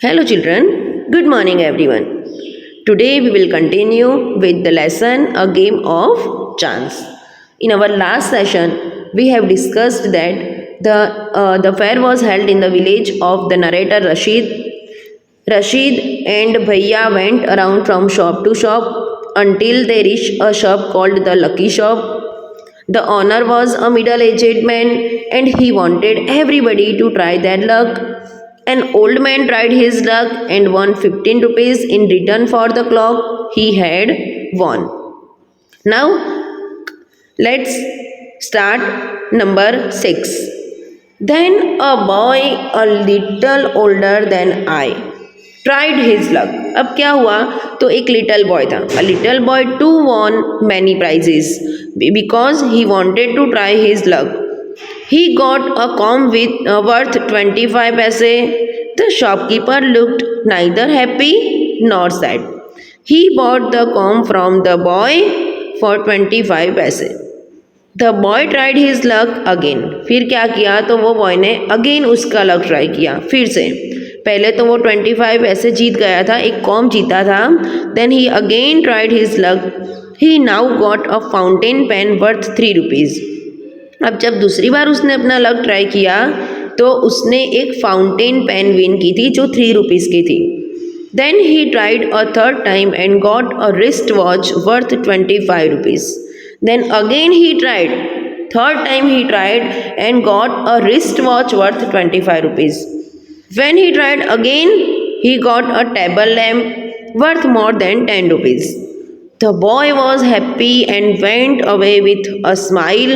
Hello, children. Good morning, everyone. Today we will continue with the lesson A Game of Chance. In our last session, we have discussed that the fair was held in the village of the narrator Rashid. Rashid and Bhaiya went around from shop to shop until they reached a shop called the Lucky Shop. The owner was a middle aged man and he wanted everybody to try their luck. An old man tried his luck and won 15 rupees in return for the clock he had won. Now let's start number 6. Then a boy a little older than I tried his luck. अब क्या हुआ तो एक little boy था. A little boy too won many prizes because he wanted to try his luck. He got a comb with worth 25 paise. The shopkeeper looked neither happy nor sad. He bought the comb from the boy for 25 paise. The boy tried his luck again. फिर क्या किया तो वो boy ने again उसका luck try किया फिर से. पहले तो वो 25 ऐसे जीत गया था, एक कॉम जीता था. Then he again tried his luck. He now got a fountain pen worth 3 rupees. अब जब दूसरी बार उसने अपना लक ट्राई किया तो उसने एक फाउंटेन पेन विन की थी जो 3 रुपीज़ की थी. Then he tried a third time and got a wrist watch worth 25 rupees. Then again he tried. Third time he tried and got a wristwatch worth 25 rupees. When he tried again, he got a table lamp worth more than 10 rupees. The boy was happy and went away with a smile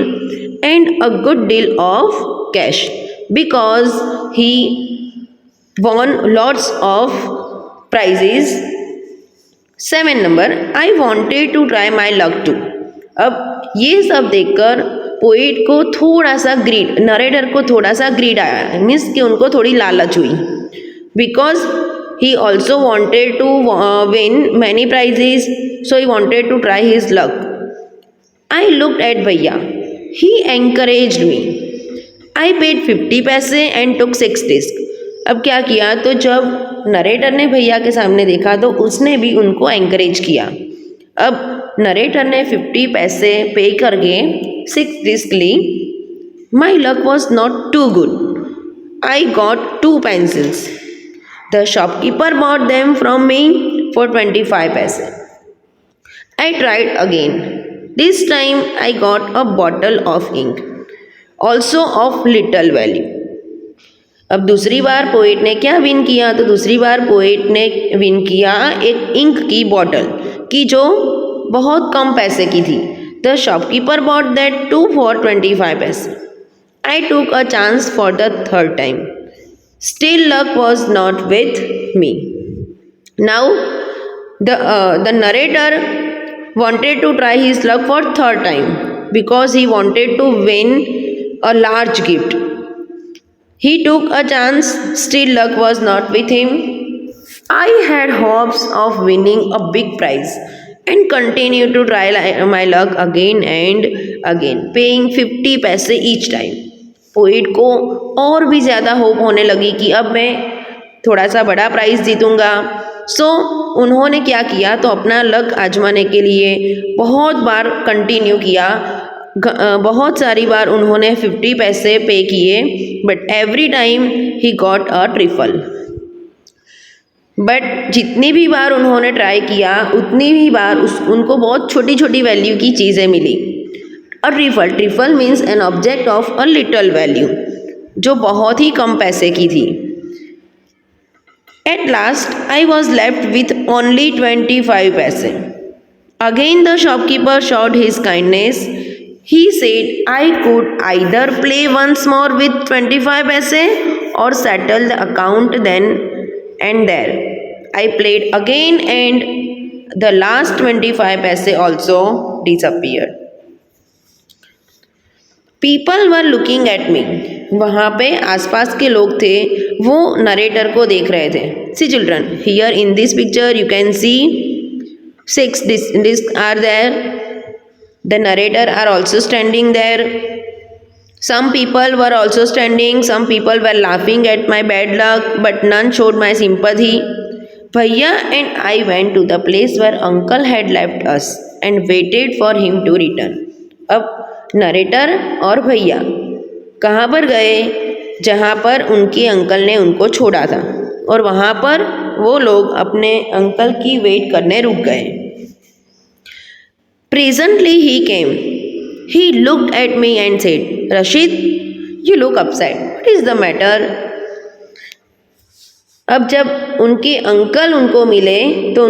and a good deal of cash because he won lots of prizes. 7 number, I wanted to try my luck too. अब ये सब देखकर poet को थोड़ा सा grid, narrator को थोड़ा सा ग्रीड आया, मीन्स कि उनको थोड़ी लालच हुई. Because he also wanted to win many prizes, so he wanted to try his luck. I looked at भैया. He एंकरेज्ड me. आई पेड 50 पैसे एंड टुक 6 डिस्क. अब क्या किया तो जब नरेटर ने भैया के सामने देखा तो उसने भी उनको एंकरेज किया. अब नरेटर ने 50 पैसे पे करके 6 डिस्क ली. My luck was not too good. I got 2 pencils. The shopkeeper bought them from me for 25 पैसे. I tried again. This time I got a bottle of ink also of little value. अब दूसरी बार poet ने क्या win किया तो दूसरी बार poet ने win किया एक इंक की बॉटल की जो बहुत कम पैसे की थी. The shopkeeper bought that too for 25 पैसे. I took a chance for the third time. Still luck was not with me. Now the narrator wanted to try his luck for third time because he wanted to win a large gift. He took a chance. Still luck was not with him. I had hopes of winning a big prize and continued to try my luck again and again, paying 50 पैसे each time. Poet को और भी ज़्यादा hope होने लगी कि अब मैं थोड़ा सा बड़ा प्राइज़ जीतूँगा. सो उन्होंने क्या किया तो अपना लक आजमाने के लिए बहुत बार कंटिन्यू किया. बहुत सारी बार उन्होंने 50 पैसे पे किए but every time he got a trifle. But जितनी भी बार उन्होंने ट्राई किया उतनी ही बार उनको बहुत छोटी छोटी वैल्यू की चीज़ें मिली. A trifle, trifle means an object of a little value जो बहुत ही कम पैसे की थी. At last, I was left with only 25 paise. Again the shopkeeper showed his kindness. He said I could either play once more with 25 paise or settle the account then and there. I played again and the last 25 paise also disappeared. People were looking at me. वहाँ पे आसपास के लोग थे वो narrator को देख रहे थे. See children, here in this picture you can see 6 discs are there. The narrator are also standing there. Some people were also standing, some people were laughing at my bad luck, but none showed my sympathy. Bhaiya and I went to the place where uncle had left us and waited for him to return. अब narrator और भैया कहाँ पर गए? जहाँ पर उनके uncle ने उनको छोड़ा था, और वहाँ पर वो लोग अपने अंकल की वेट करने रुक गए. Presently he came. He looked at me and said, Rashid, you look upset. What is the matter? अब जब उनके अंकल उनको मिले तो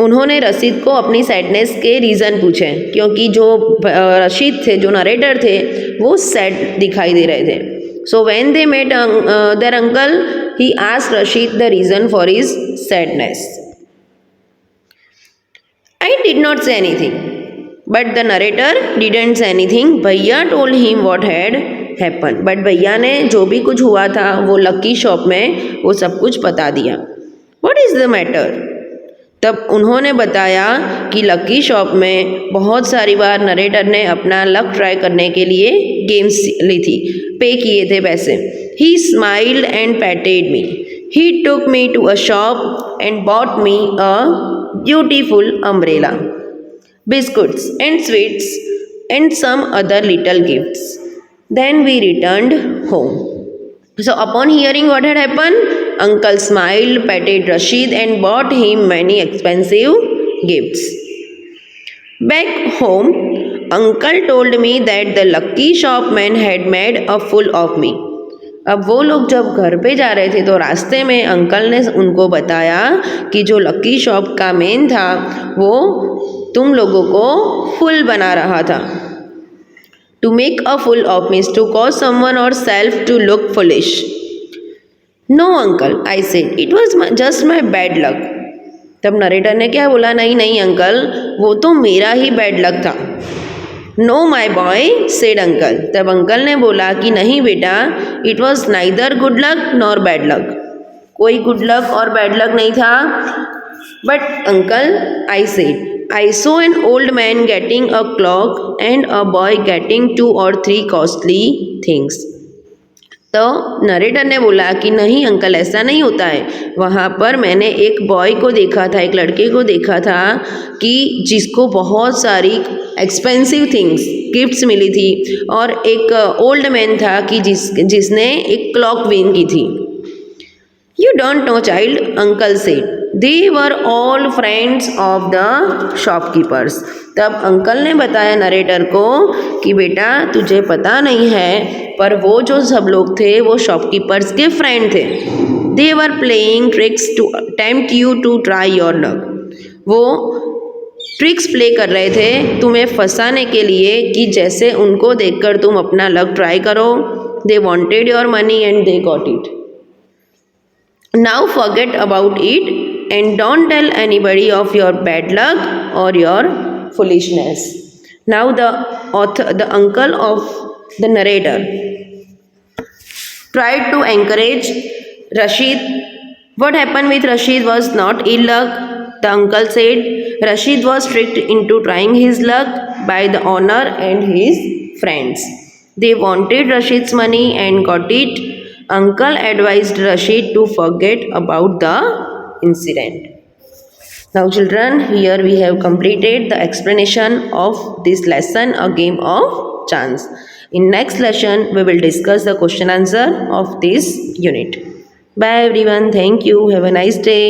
उन्होंने रशीद को अपनी सैडनेस के रीज़न पूछे, क्योंकि जो रशीद थे, जो नरेटर थे, वो सैड दिखाई दे रहे थे. So when they met their uncle, he asked Rashid the reason for his sadness. I did not say anything, but the narrator didn't say anything. भैया told him what had happened. But भैया ने जो भी कुछ हुआ था वो लकी शॉप में वो सब कुछ बता दिया. What is the matter? तब उन्होंने बताया कि लकी शॉप में बहुत सारी बार नरेटर ने अपना लक ट्राई करने के लिए गेम्स ली थी, पे किए थे पैसे. He smiled and patted me. He took me to a shop and bought me a beautiful umbrella, biscuits and sweets and some other little gifts. Then we returned home. So upon hearing what had happened, uncle smiled, patted Rashid and bought him many expensive gifts. Back home, uncle told me that the lucky shopman had made a fool of me. अब वो लोग जब घर पे जा रहे थे तो रास्ते में अंकल ने उनको बताया कि जो लकी शॉप का मैन था वो तुम लोगों को फुल बना रहा था. To make a fool of means to cause someone or self to look foolish. No uncle, I said, it was just my bad luck. तब नरेटर ने क्या बोला? नहीं नहीं अंकल, वो तो मेरा ही बैड लक था. No my boy, said uncle. तब अंकल ने बोला कि नहीं बेटा, it was neither good luck nor bad luck. कोई गुड लक और बैड लक नहीं था. But uncle, I said, I saw an old man getting a clock and a boy getting 2 or 3 costly things. तो narrator ने बोला कि नहीं uncle, ऐसा नहीं होता है. वहाँ पर मैंने एक बॉय को देखा था, एक लड़के को देखा था कि जिसको बहुत सारी एक्सपेंसिव थिंग्स गिफ्ट्स मिली थी, और एक ओल्ड मैन था कि जिसने एक क्लॉक विन की थी. You don't know, child, uncle said. They were all friends of the shopkeepers. तब अंकल ने बताया नरेटर को कि बेटा तुझे पता नहीं है, पर वो जो सब लोग थे वो शॉपकीपर्स के फ्रेंड थे. They were playing tricks to tempt you to try your luck. वो ट्रिक्स प्ले कर रहे थे तुम्हें फंसाने के लिए कि जैसे उनको देखकर तुम अपना लक ट्राई करो. They wanted your money and they got it. Now forget about it and don't tell anybody of your bad luck or your foolishness. Now the uncle of the narrator tried to encourage Rashid. What happened with Rashid was not ill luck. The uncle said Rashid was tricked into trying his luck by the owner and his friends. They wanted Rashid's money and got it. Uncle advised Rashid to forget about the incident. Now children, here we have completed the explanation of this lesson, a game of chance. In next lesson, we will discuss the question answer of this unit. Bye everyone. Thank you. Have a nice day.